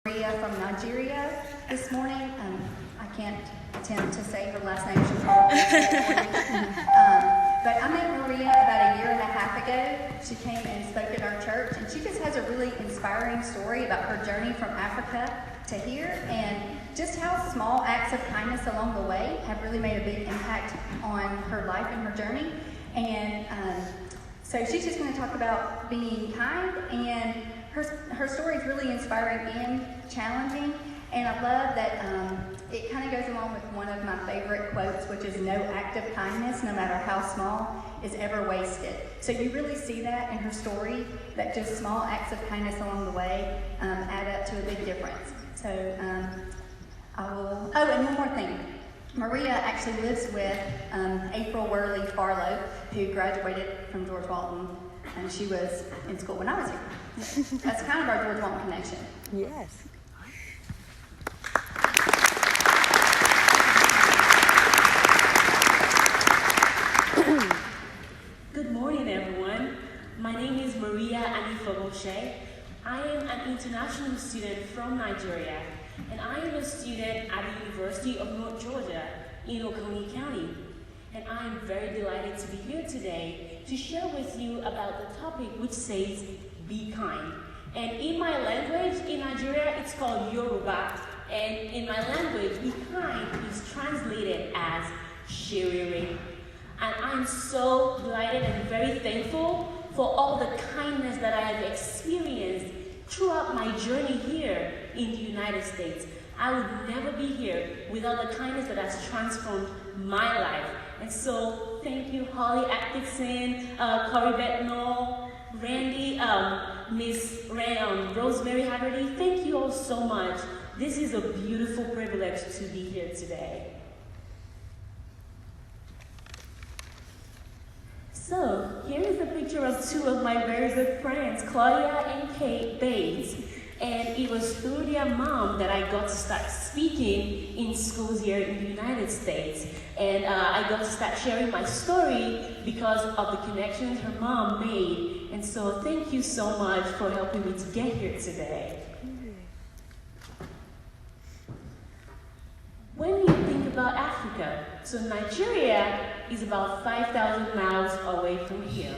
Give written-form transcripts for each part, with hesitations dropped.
Maria from Nigeria this morning. I can't attempt to say her last name. She's probably but I met Maria about a year and a half ago. She came and spoke at our church, and she just has a really inspiring story about her journey from Africa to here, and just how small acts of kindness along the way have really made a big impact on her life and her journey. And so she's just going to talk about being kind, and her story is really inspiring and challenging, and I love that it kind of goes along with one of my favorite quotes, which is no act of kindness, no matter how small, is ever wasted. So you really see that in her story, that just small acts of kindness along the way add up to a big difference. So and one more thing. Maria actually lives with April Worley Farlow, who graduated from George Walton, and she was in school when I was here. That's kind of our George Walton connection. Yes. Good morning, everyone. My name is Maria Anifogoshe. I am an international student from Nigeria, and I am a student at the University of North Georgia in Oconee County. And I am very delighted to be here today to share with you about the topic which says, be kind. And in my language, in Nigeria, it's called Yoruba. And in my language, be kind is translated as shiriri. And I'm so delighted and very thankful for all the kindness that I have experienced throughout my journey here in the United States. I would never be here without the kindness that has transformed my life. And so, thank you, Holly Atkinson, Corey Betnall, Randy, Miss Rosemary Haggerty. Thank you all so much. This is a beautiful privilege to be here today. So, here is a picture of two of my very good friends, Claudia and Kate Bates. And it was through their mom that I got to start speaking in schools here in the United States. And I got to start sharing my story because of the connections her mom made. And so thank you so much for helping me to get here today. When you think about Africa, so Nigeria is about 5,000 miles away from here.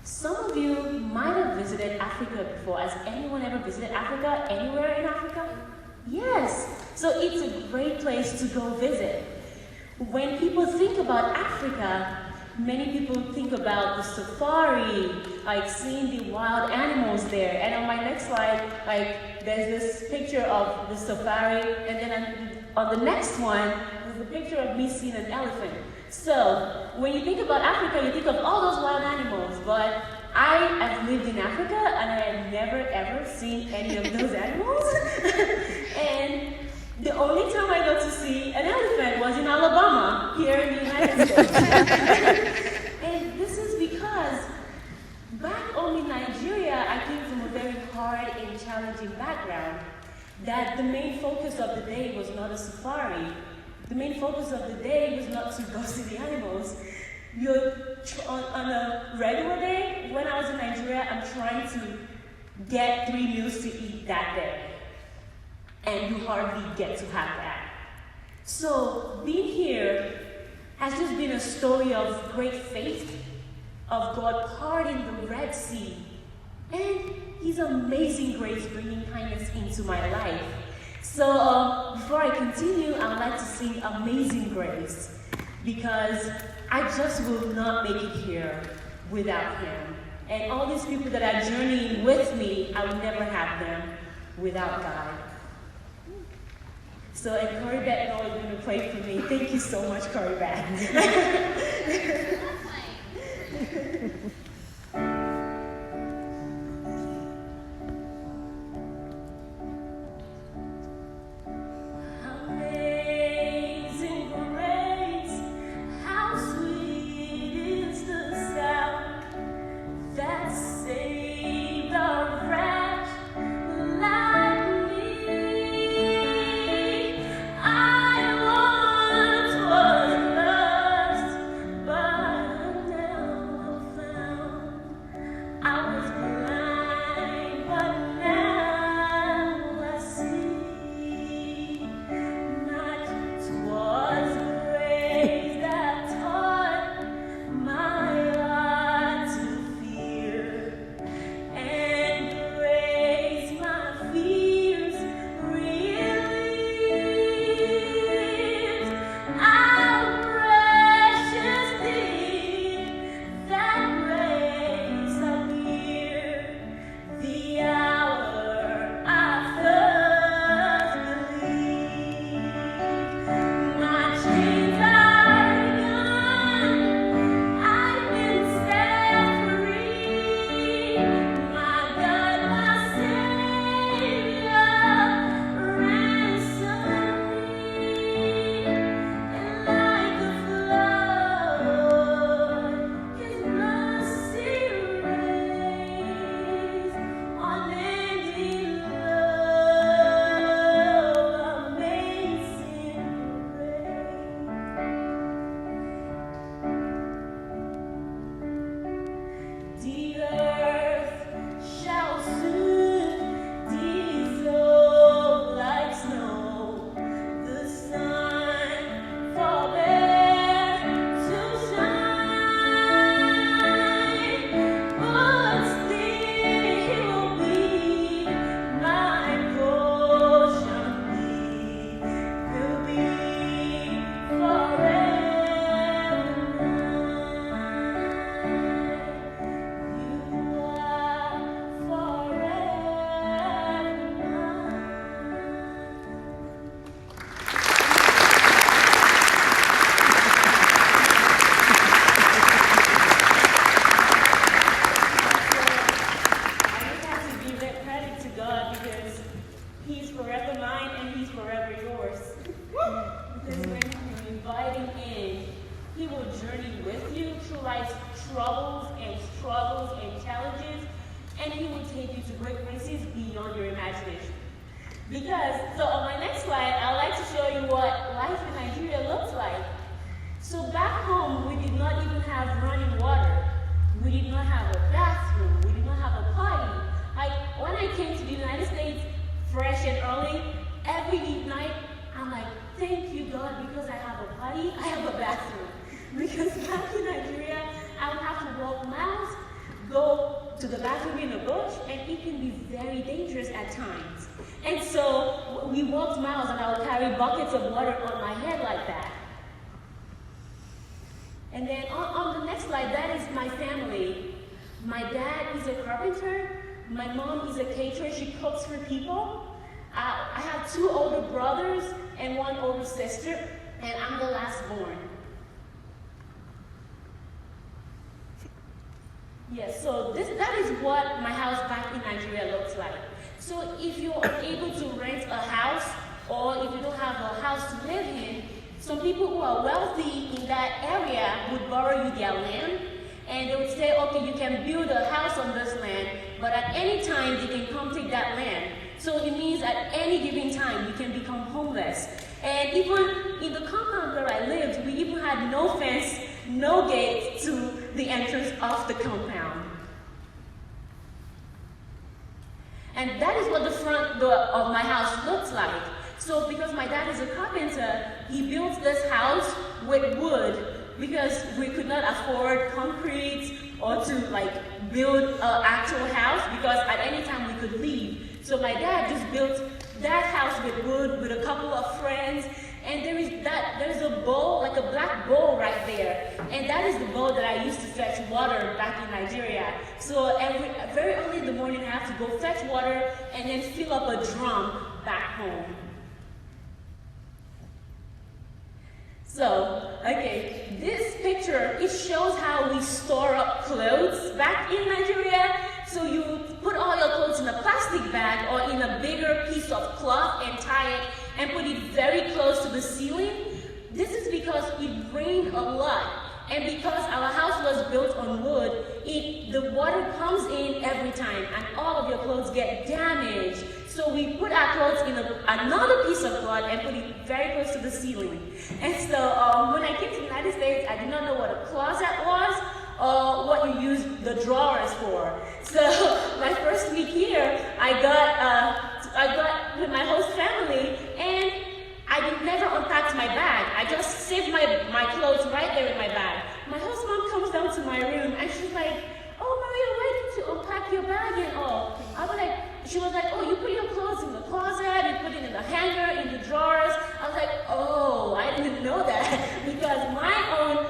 Some of you might have visited Africa before. Has anyone ever visited Africa? Anywhere in Africa? Yes. So it's a great place to go visit. When people think about Africa, many people think about the safari, like seeing the wild animals there. And on my next slide, like there's this picture of the safari, and then on the next one, there's a picture of me seeing an elephant. So, when you think about Africa, you think of all those wild animals, but I have lived in Africa and I have never ever seen any of those animals. And the only time I got to see an elephant was in Alabama, here in the United States. And this is because back home in Nigeria, I came from a very hard and challenging background, that the main focus of the day was not a safari. The main focus of the day was not to go see the animals. On a regular day, when I was in Nigeria, I'm trying to get 3 meals to eat that day. And you hardly get to have that. So being here has just been a story of great faith, of God parting the Red Sea, and His amazing grace bringing kindness into my life. So before I continue, I would like to sing Amazing Grace, because I just will not make it here without Him. And all these people that are journeying with me, I will never have them without God. So, and Corey Betnall is going to pray for me. Thank you so much, Corey Betnall. But forever mine and he's forever yours. Because when you invite him in, he will journey with you through life's troubles and struggles and challenges, and he will take you to great places beyond your imagination. So on my next slide, I'd like to show you what life in Nigeria looks like. So back home, we did not even have running water. We did not have a bathroom. We did not have a potty. When I came to the United States fresh and early, every night, I'm like, thank you, God, because I have a potty, I have a bathroom. Because back in Nigeria, I would have to walk miles, go to the bathroom in the bush, and it can be very dangerous at times. And so we walked miles, and I would carry buckets of water on my head like that. And then on the next slide, that is my family. My dad is a carpenter. My mom is a caterer. She cooks for people. I have 2 older brothers and 1 older sister, and I'm the last born. Yes, so that is what my house back in Nigeria looks like. So if you're unable to rent a house, or if you don't have a house to live in, some people who are wealthy in that area would borrow you their land, and they would say, okay, you can build a house on this land, but at any time they can come take that land. So it means at any given time you can become homeless. And even in the compound where I lived, we even had no fence, no gate to the entrance of the compound. And that is what the front door of my house looks like. So because my dad is a carpenter, he built this house with wood because we could not afford concrete or to build an actual house because at any time we could leave. So my dad just built that house with wood with a couple of friends, and there's a bowl, like a black bowl right there, and that is the bowl that I used to fetch water back in Nigeria. So very early in the morning I have to go fetch water and then fill up a drum back home. So, okay, this picture, it shows how we store up clothes back in Nigeria. So you put all your clothes in a plastic bag or in a bigger piece of cloth and tie it and put it very close to the ceiling. This is because it rained a lot. And because our house was built on wood, the water comes in every time and all of your clothes get damaged. So we put our clothes in another piece of cloth and put it very close to the ceiling. And so when I came to the United States, I did not know what a closet was or what you use the drawers for. So my first week here, I got with my host family, and I never unpacked my bag. I just saved my clothes right there in my bag. My host mom comes down to my room and she's like, "Oh, Maria, why did you unpack your bag and all?" She was like, "Oh, you put your clothes in the closet, you put it in the hanger, in the drawers." I was like, "Oh, I didn't know that." Because my own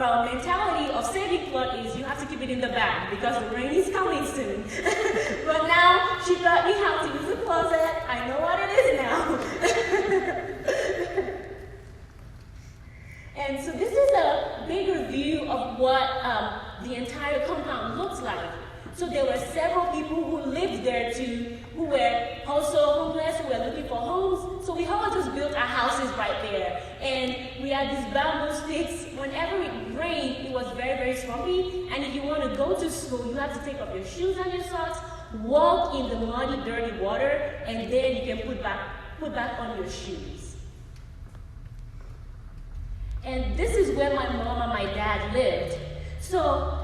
mentality of saving clothes is you have to keep it in the bag because the rain is coming soon. But now she taught me how to use the closet. I know what it is now. And so this is a bigger view of what the entire compound looks like. So there were several people who lived there too, who were also homeless, who were looking for homes. So we all just built our houses right there. And we had these bamboo sticks. Whenever it rained, it was very, very swampy. And if you want to go to school, you have to take off your shoes and your socks, walk in the muddy, dirty water, and then you can put back on your shoes. And this is where my mom and my dad lived. So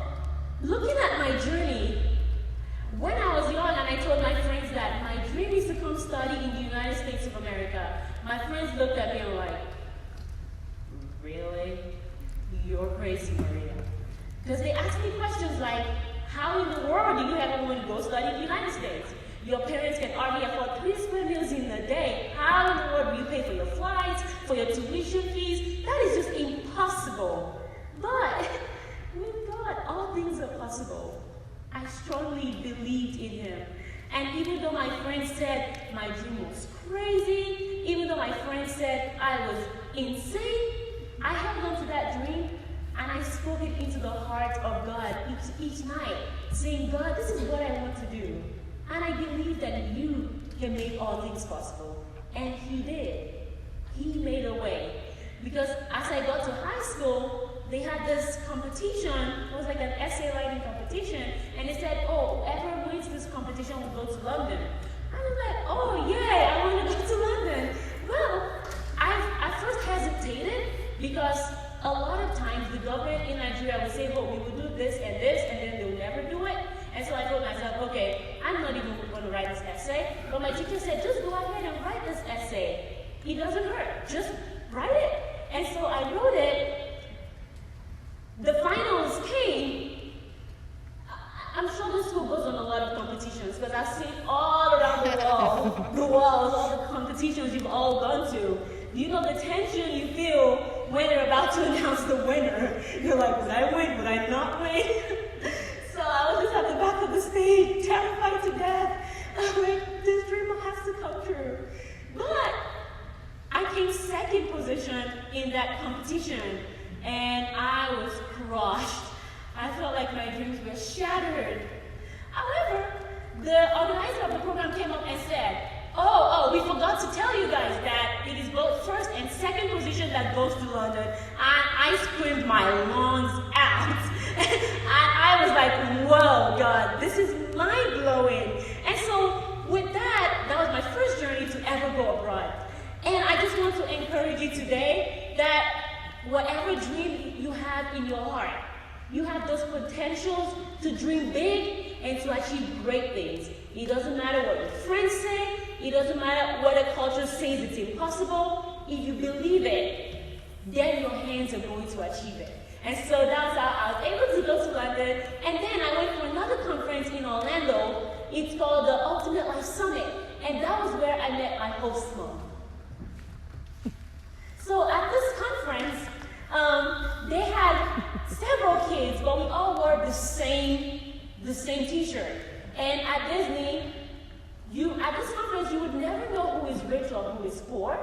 looking at my journey, when I was young and I told my friends that my dream is to come study in the United States of America, my friends looked at me and were like, "Really? You're crazy, Maria." Because they asked me questions like, how in the world do you ever want to go study in the United States? Your parents can already afford 3 square meals in a day. How in the world do you pay for your flights, for your tuition fees? That is just impossible. But with God, all things are possible. I strongly believed in Him. And even though my friends said my dream was crazy, even though my friends said I was insane, I held on to that dream and I spoke it into the heart of God each night, saying, "God, this is what I want to do. And I believe that you can make all things possible. And he did. He made a way. Because as I got to high school, they had this competition. It was like an essay writing competition. And they said, oh, whoever wins this competition will go to London. I was like, oh, yeah, I want to go to London. Well, I first hesitated because a lot of times the government in Nigeria would say, oh, we will do this, and then they will never do it. And so I told myself, okay, I'm not even going to write this essay. But my teacher said, just go ahead and write this essay. It doesn't hurt. Just write it. And so I wrote it. The finals came. I'm sure this school goes on a lot of competitions because I've seen all around the walls, all the competitions you've all gone to. You know the tension you feel when they're about to announce the winner. You're like, would I win? Would I not win? So I was just at the back of the stage, terrified to death. I'm like, this dream has to come true. But I came second position in that competition, and I was crushed. I felt like my dreams were shattered. However, the organizer of the program came up and said, oh, we forgot to tell you guys that it is both first and second position that goes to London. And I screamed my lungs out. And I was like, whoa, God, this is mind-blowing. And so with that was my first journey to ever go abroad. And I just want to encourage you today that whatever dream you have in your heart, you have those potentials to dream big and to achieve great things. It doesn't matter what your friends say. It doesn't matter what the culture says it's impossible. If you believe it, then your hands are going to achieve it. And so that's how I was able to go to London. And then I went for another conference in Orlando. It's called the Ultimate Life Summit. And that was where I met my host mom. So at this conference, they had several kids, but we all wore the same t-shirt. And at Disney, at this conference, you would never know who is rich or who is poor.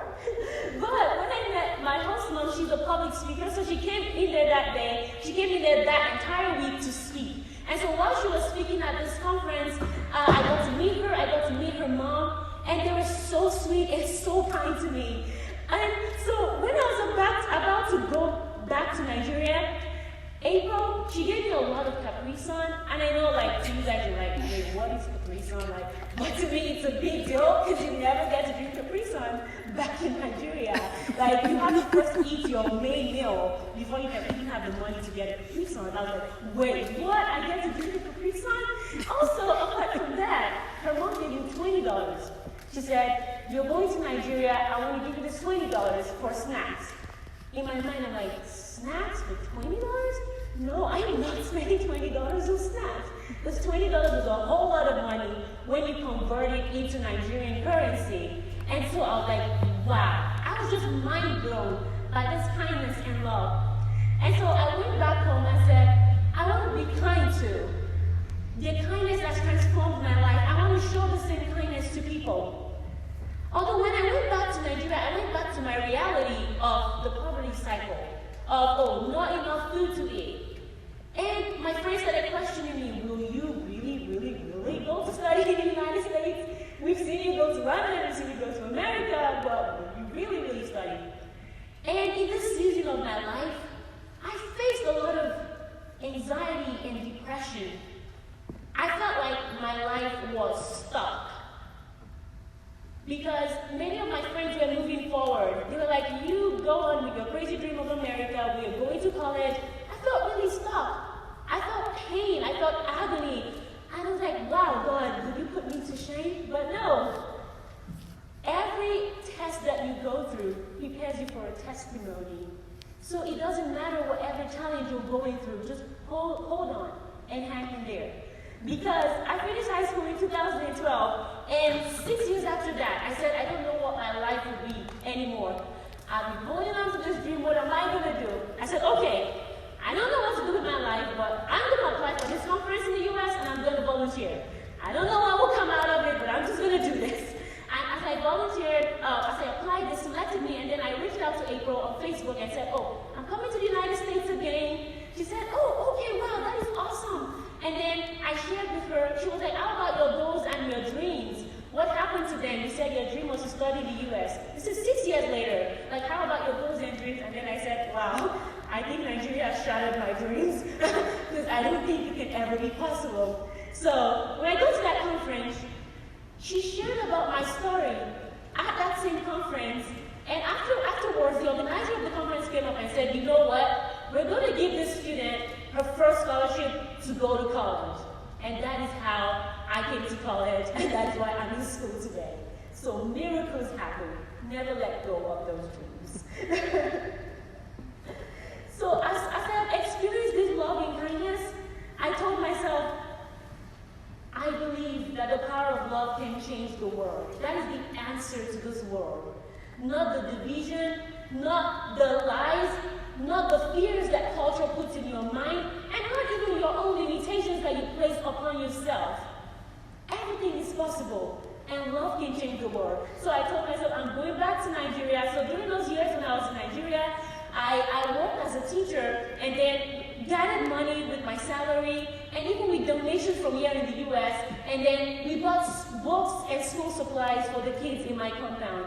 But when I met my host mom, she's a public speaker, so she came in there that day. She came in there that entire week to speak. And so while she was speaking at this conference, I got to meet her, I got to meet her mom, and they were so sweet and so kind to me. And so when I was about to go back to Nigeria, April, she gave me a lot of Capri Sun, and I know, like, you guys are like, wait, what is Capri Sun like? But to me, it's a big deal because you never get to drink Capri Sun back in Nigeria. Like, you have to first eat your main meal before you can even have the money to get a Capri Sun. I was like, wait, what? I get to drink a Capri Sun? Also, apart from that, her mom gave me $20. She said, you're going to Nigeria, I want to give you this $20 for snacks. In my mind, I'm like, snacks for $20? No, I am not spending $20 on snacks. This $20 is a whole lot of money when you convert it into Nigerian currency. And so I was like, wow. I was just mind blown by this kindness and love. And so I went back home and said, I want to be kind too. The kindness that's transformed my life, I want to show the same kindness to people. Although when I went back to Nigeria, I went back to my reality of the poverty cycle. Of, not enough food to eat. And my friends started questioning me, will you really go to study in the United States? We've seen you go to London, we've seen you go to America, but will you really study? And in this season of my life, I faced a lot of anxiety and depression. I felt like my life was stuck. Because many of my friends were moving forward. They were like, you go on with your crazy dream of America, we are going to college. I felt really stuck. I felt pain, I felt agony. And I was like, wow, God, did you put me to shame? But no. Every test that you go through prepares you for a testimony. So it doesn't matter whatever challenge you're going through, just hold on and hang in there. Because I finished high school in 2012, and 6 years after that, I said, I don't know what my life will be anymore. I've been holding on to this dream, what am I going to do? I said, okay, I don't know what to do with my life, but I'm going to apply for this conference in the US, and I'm going to volunteer. I don't know what will come out of it, but I'm just going to do this. And as I volunteered, as I applied, they selected me, and then I reached out to April on Facebook and said, oh, I'm coming to the United States again. She said, oh, okay, wow, that is awesome. And then I shared with her, she was like, how about your goals and your dreams? What happened to them? You said your dream was to study in the US. This is 6 years later. Like, how about your goals and dreams? And then I said, wow, I think Nigeria has shattered my dreams because I don't think it can ever be possible. So when I go to that conference, she shared about my story at that same conference. And afterwards, the organizer of the conference came up and said, you know what? We're going to give this student her first scholarship to go to college. And that is how I came to college, and that is why I'm in school today. So miracles happen. Never let go of those dreams. So as I've experienced this love and kindness, I told myself, I believe that the power of love can change the world. That is the answer to this world. Not the division, not the lies, not the fears that culture puts in your mind, and not even your own limitations that you place upon yourself. Everything is possible, and love can change the world. So I told myself, I'm going back to Nigeria. So during those years when I was in Nigeria, I worked as a teacher, and then gathered money with my salary, and even with donations from here in the US, and then we bought books and school supplies for the kids in my compound.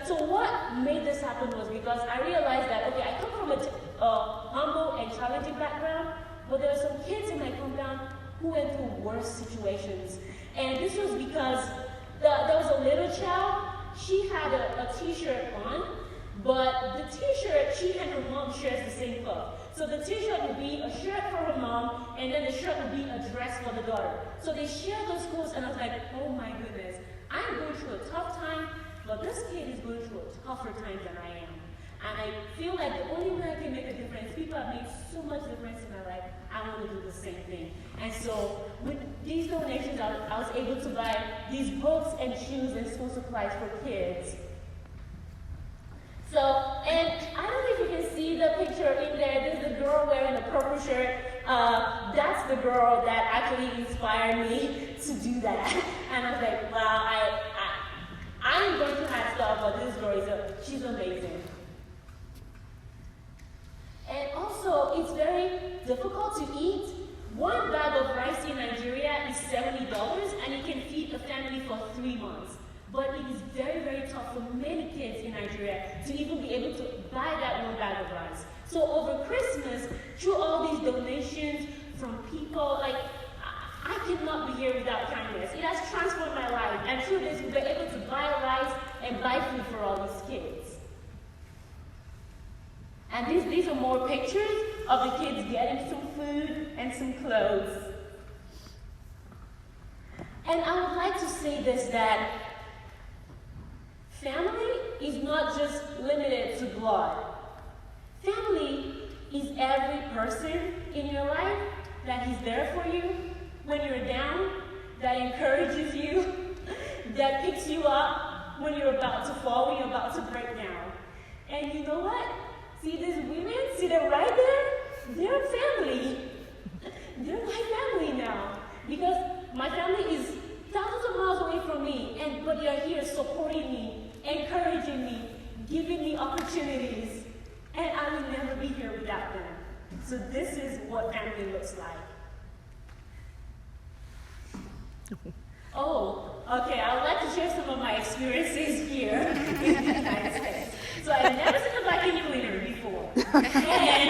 So what made this happen was because I realized that, okay, I come from a humble and challenging background, but there were some kids in my compound who went through worse situations. And this was because there was a little child, she had a t-shirt on, but the t-shirt, she and her mom shares the same cloth. So the t-shirt would be a shirt for her mom, and then the shirt would be a dress for the daughter. So they shared those clothes, and I was like, oh my goodness, I'm going through a tough time, but this kid is going through a tougher time than I am. And I feel like the only way I can make a difference, people have made so much difference in my life, I want to do the same thing. And so with these donations, I was able to buy these books and shoes and school supplies for kids. So, and I don't know if you can see the picture in there. There's the girl wearing the purple shirt. That's the girl that actually inspired me to do that. And I was like, wow, I'm going to have stuff, but this girl, she's amazing. And also, it's very difficult to eat. One bag of rice in Nigeria is $70, and it can feed a family for 3 months. But it is very, very tough for many kids in Nigeria to even be able to buy that one bag of rice. So over Christmas, through all these donations from people, like, I cannot be here without kindness. It has transformed my life. And through this, we were able to buy rice and buy food for all these kids. And these are more pictures of the kids getting some food and some clothes. And I would like to say this, that family is not just limited to blood. Family is every person in your life that is there for you when you're down, that encourages you, that picks you up when you're about to fall, when you're about to break down. And you know what? See these women? See them right there? They're family. They're my family now. Because my family is thousands of miles away from me, but you're here supporting me, encouraging me, giving me opportunities. And I will never be here without them. So this is what family looks like. Oh, okay, I would like to share some of my experiences here in the United States. So I've never seen a vacuum cleaner before. And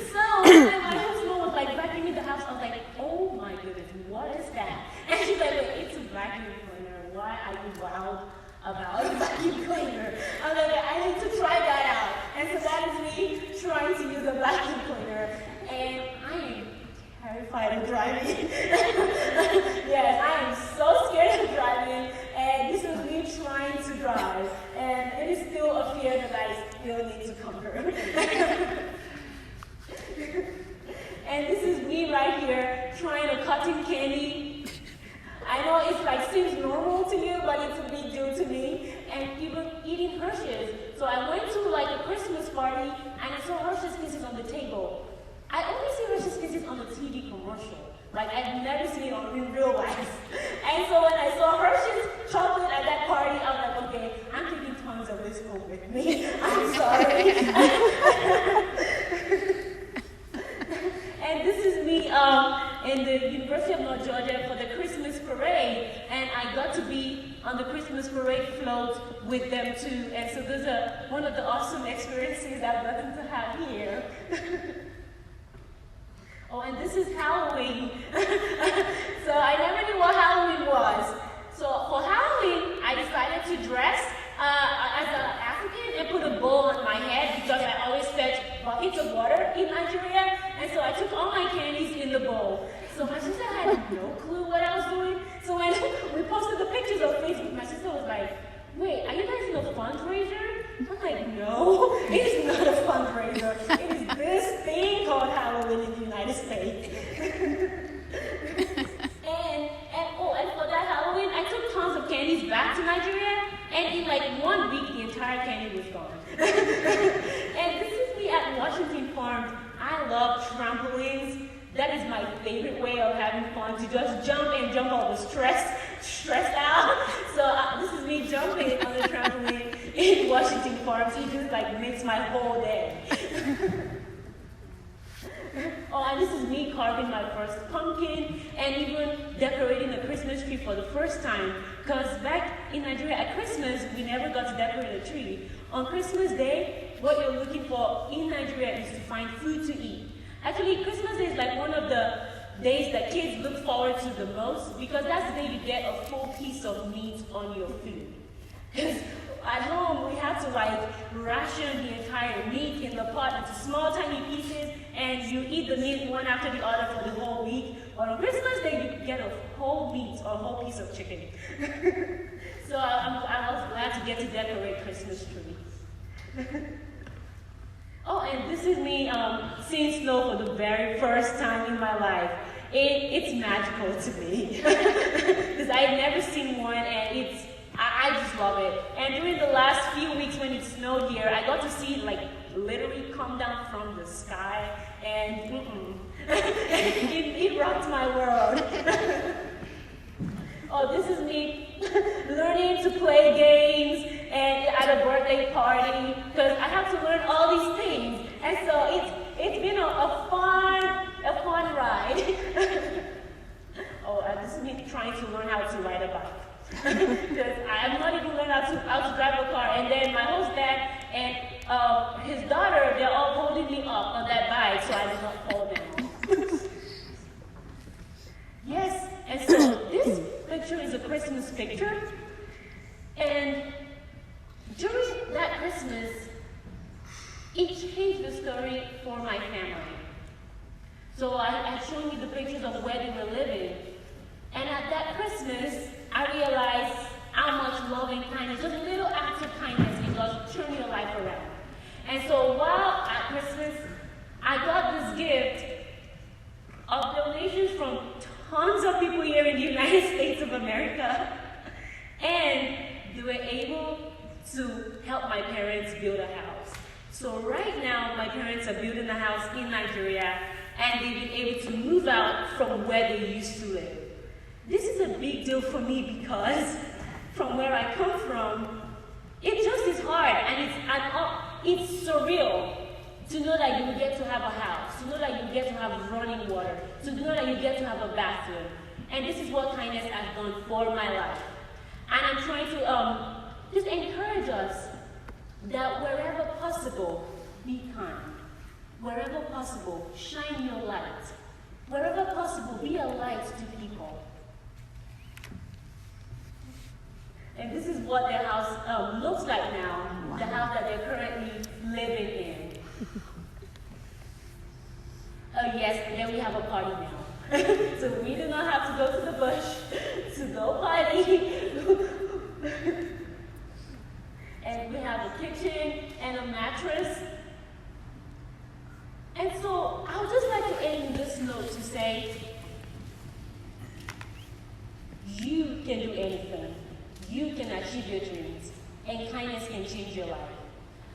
so when my husband was like vacuuming the house, I was like, oh my goodness, what is that? And she's like, wait, it's a vacuum cleaner. Why are you wild about a vacuum cleaner? I was like, I need to try that out. And so that is me trying to use a vacuum cleaner. And I am terrified of driving. Yes, I am so scared of driving, and this is me trying to drive, and it is still a fear that I still need to conquer. And this is me right here trying to cotton candy. I know it's like seems normal to you, but it's a big deal to me. And even eating Hershey's. So I went to like a Christmas party, and I saw Hershey's Kisses on the table. I only see Hershey's Kisses on the TV commercial. Like, I've never seen it in real life. And so when I saw Hershey's chocolate at that party, I was like, okay, I'm taking tons of this home with me. I'm sorry. And this is me in the University of North Georgia for the Christmas parade. And I got to be on the Christmas parade float with them too. And so those are one of the awesome experiences I've gotten to have here. Oh, and this is Halloween. So I never knew what Halloween was. So for Halloween, I decided to dress as an African and put a bow on my head because I always fetch buckets of water in Nigeria. And so I took all my candies in the bowl. So my sister had no clue what I was doing. So when we posted the pictures on Facebook, my sister was like, wait, are you guys in a fundraiser? I'm like, no, it is not a fundraiser. It is this thing called Halloween in the United States. and for that Halloween, I took tons of candies back to Nigeria, and in like 1 week, the entire candy was gone. And this is me at Washington Farms. I love trampolines. That is my favorite way of having fun, to just jump and jump all the stressed out. So this is me jumping on the trampoline in Washington Farms. It just like makes my whole day. Oh, and this is me carving my first pumpkin and even decorating a Christmas tree for the first time. Because back in Nigeria at Christmas, we never got to decorate a tree. On Christmas Day, what you're looking for in Nigeria is to find food to eat. Actually, Christmas Day is like one of the days that kids look forward to the most because that's the day you get a full piece of meat on your food. Because at home, we have to like ration the entire meat in the pot into small, tiny pieces, and you eat the meat one after the other for the whole week. But on Christmas Day, you get a whole meat or a whole piece of chicken. So I was glad to get to decorate Christmas tree. Oh, and this is me seeing snow for the very first time in my life. It's magical to me because I've never seen one, and I just love it. And during the last few weeks when it snowed here, I got to see it like literally come down from the sky, and it rocked my world. Oh, this is me learning to play games and at a birthday party because I have to learn all these things, and so it's been a fun ride. Oh, this is me trying to learn how to ride a bike because I'm not even learning how to drive a car, and then my host dad and his daughter, they're all holding me up on that bike so I do not fall down. Yes, and so this picture is a Christmas picture, and during that Christmas, it changed the story for my family. So I showed you the pictures of where they were living, and at that Christmas, I realized how much love and kindness, just little acts of kindness, can just turn your life around. And so while at Christmas, I got this gift of donations from tons of people here in the United States of America, and they were able to help my parents build a house. So right now, my parents are building a house in Nigeria, and they've been able to move out from where they used to live. This is a big deal for me because from where I come from, it just is hard, and it's surreal to know that you get to have a house, to know that you get to have running water, to know that you get to have a bathroom. And this is what kindness has done for my life. And I'm trying to just encourage us that wherever possible, be kind. Wherever possible, shine your light. Wherever possible, be a light to people. And this is what their house looks like now, wow. The house that they're currently living in. Yes, and then we have a party now. So we do not have to go to the bush to go party. And we have a kitchen and a mattress. And so I would just like to end this note to say, you can do anything. You can achieve your dreams, and kindness can change your life.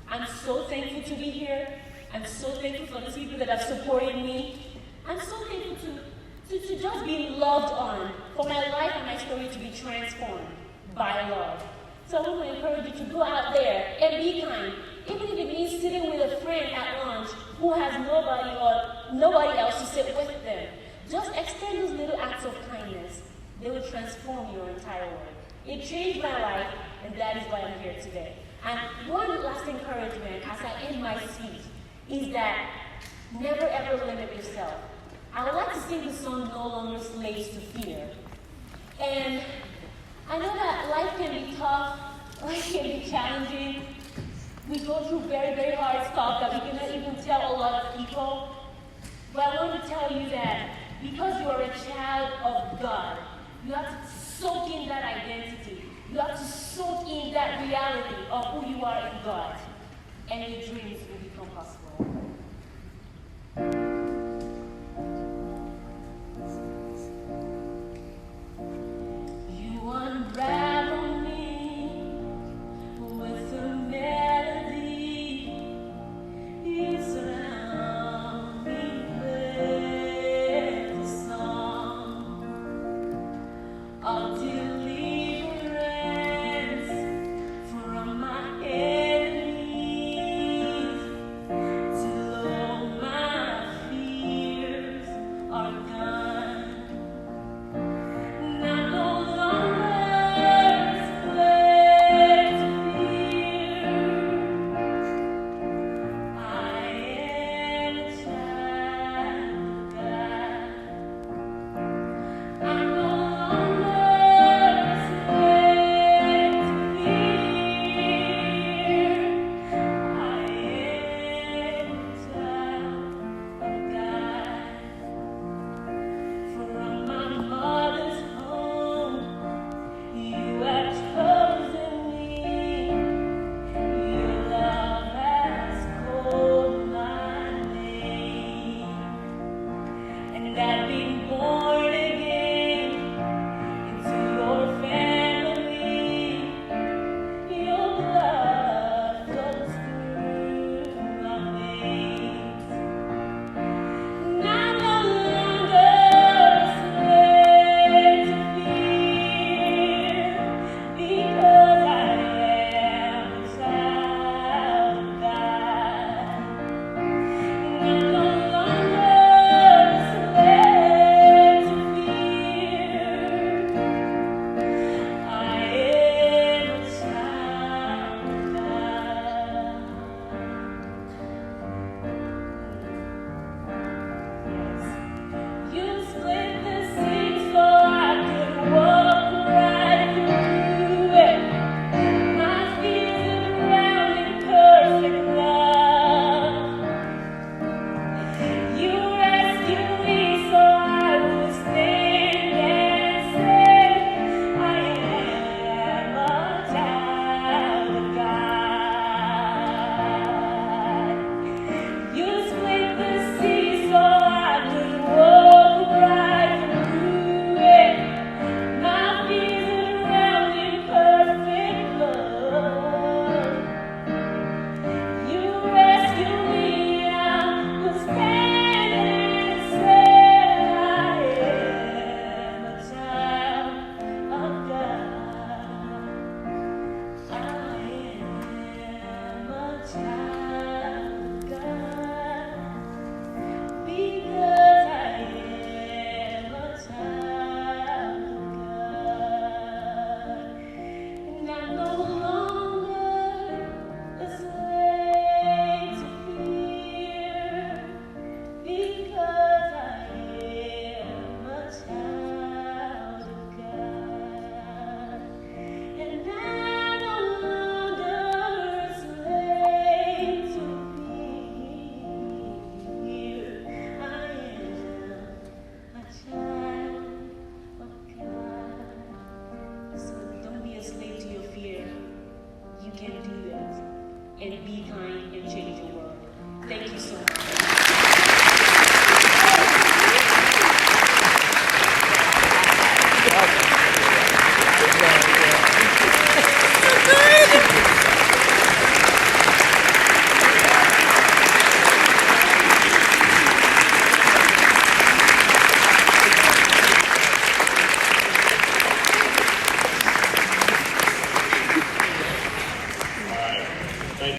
I'm so thankful to be here. I'm so thankful for the people that have supported me. I'm so thankful to just be loved on, for my life and my story to be transformed by love. So I want to encourage you to go out there and be kind. Even if it means sitting with a friend at lunch who has nobody else to sit with them. Just extend those little acts of kindness. They will transform your entire world. It changed my life, and that is why I'm here today. And one last encouragement as I end my speech is that never ever limit yourself. I would like to sing the song No Longer Slaves to Fear. And I know that life can be tough, life can be challenging. We go through very, very hard stuff that we cannot even tell a lot of people. But I want to tell you that because you are a child of God, you have to soak in that identity. You have to soak in that reality of who you are in God. And your dreams will become possible. You unravel me with a melody. You surround me with a song of deliverance from my enemies, till all my fears are gone. And I'm no longer slave to fear. I am a child of God. I'm no longer slave to fear. I am a child of God. From my mother's home, you have chosen me. Your love has called my name, and I've been born again into your family. Your blood flows through my veins. And I'm no longer a slave to fear, because I am a child of God. And I'm no longer a slave to fear. I am a child of God. You split the sea so I could walk right through it. My fears are drowned in perfect love. You rescued me so I would stand and say, I am a child of God. You split the sea so I could walk right through it. My fears are drowned in perfect love. You rescued me, I will stand and say, I am a child of God. I am a child of God, because I am a child of God. And I'm no longer a slave to fear, because I am a child of God. And I'm no longer a slave to fear. I am a child of God. So don't be a slave to your fear. You can do that. And be kind.